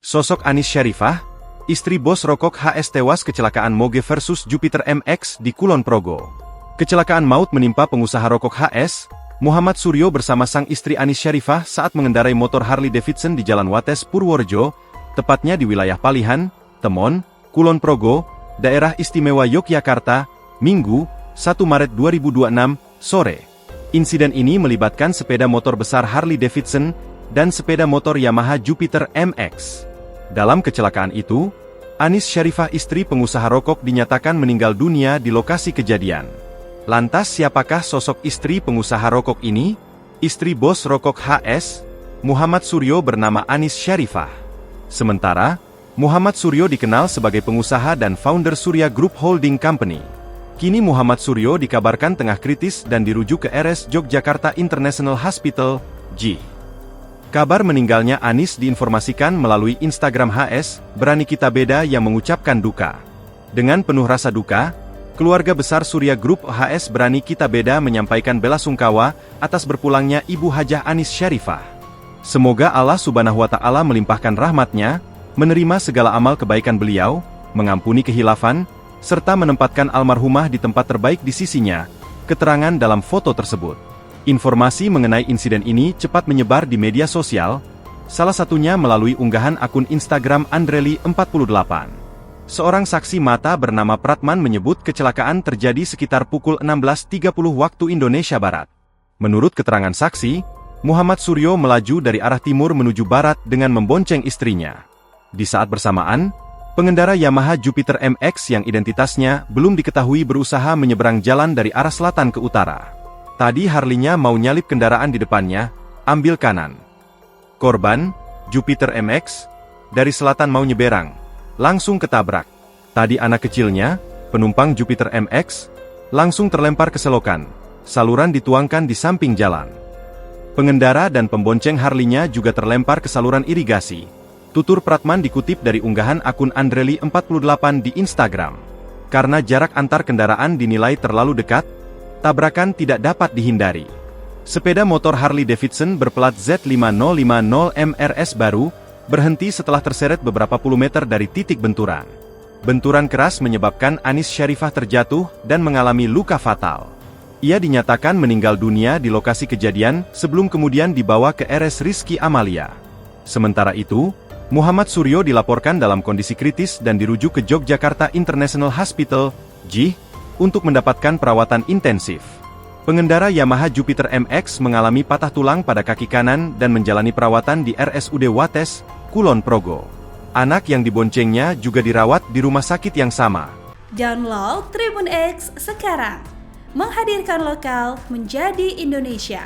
Sosok Anis Syarifah, istri bos rokok HS tewas kecelakaan moge versus Jupiter MX di Kulon Progo. Kecelakaan maut menimpa pengusaha rokok HS, Muhammad Suryo bersama sang istri Anis Syarifah saat mengendarai motor Harley Davidson di Jalan Wates, Purworejo, tepatnya di wilayah Palihan, Temon, Kulon Progo, Daerah Istimewa Yogyakarta, Minggu, 1 Maret 2026, sore. Insiden ini melibatkan sepeda motor besar Harley Davidson dan sepeda motor Yamaha Jupiter MX. Dalam kecelakaan itu, Anis Syarifah istri pengusaha rokok dinyatakan meninggal dunia di lokasi kejadian. Lantas siapakah sosok istri pengusaha rokok ini? Istri bos rokok HS, Muhammad Suryo bernama Anis Syarifah. Sementara, Muhammad Suryo dikenal sebagai pengusaha dan founder Surya Group Holding Company. Kini Muhammad Suryo dikabarkan tengah kritis dan dirujuk ke RS Yogyakarta International Hospital, JI. Kabar meninggalnya Anis diinformasikan melalui Instagram HS, Berani Kita Beda yang mengucapkan duka. Dengan penuh rasa duka, keluarga besar Surya Group HS Berani Kita Beda menyampaikan belasungkawa atas berpulangnya Ibu Hajah Anis Syarifah. Semoga Allah Subhanahu wa Ta'ala melimpahkan rahmatnya, menerima segala amal kebaikan beliau, mengampuni kehilafan, serta menempatkan almarhumah di tempat terbaik di sisinya, keterangan dalam foto tersebut. Informasi mengenai insiden ini cepat menyebar di media sosial, salah satunya melalui unggahan akun Instagram Andreli48. Seorang saksi mata bernama Pratman menyebut kecelakaan terjadi sekitar pukul 16.30 waktu Indonesia Barat. Menurut keterangan saksi, Muhammad Suryo melaju dari arah timur menuju barat dengan membonceng istrinya. Di saat bersamaan, pengendara Yamaha Jupiter MX yang identitasnya belum diketahui berusaha menyeberang jalan dari arah selatan ke utara. Tadi Harley-nya mau nyalip kendaraan di depannya, ambil kanan. Korban, Jupiter MX, dari selatan mau nyeberang, langsung ketabrak. Tadi anak kecilnya, penumpang Jupiter MX, langsung terlempar ke selokan. Saluran dituangkan di samping jalan. Pengendara dan pembonceng Harley-nya juga terlempar ke saluran irigasi. Tutur Pratman dikutip dari unggahan akun Andreli48 di Instagram. Karena jarak antar kendaraan dinilai terlalu dekat, tabrakan tidak dapat dihindari. Sepeda motor Harley Davidson berplat Z5050MRS baru, berhenti setelah terseret beberapa puluh meter dari titik benturan. Benturan keras menyebabkan Anis Syarifah terjatuh dan mengalami luka fatal. Ia dinyatakan meninggal dunia di lokasi kejadian sebelum kemudian dibawa ke RS Rizky Amalia. Sementara itu, Muhammad Suryo dilaporkan dalam kondisi kritis dan dirujuk ke Yogyakarta International Hospital, JI, untuk mendapatkan perawatan intensif. Pengendara Yamaha Jupiter MX mengalami patah tulang pada kaki kanan dan menjalani perawatan di RSUD Wates, Kulon Progo. Anak yang diboncengnya juga dirawat di rumah sakit yang sama. Download Tribun X sekarang, menghadirkan lokal menjadi Indonesia.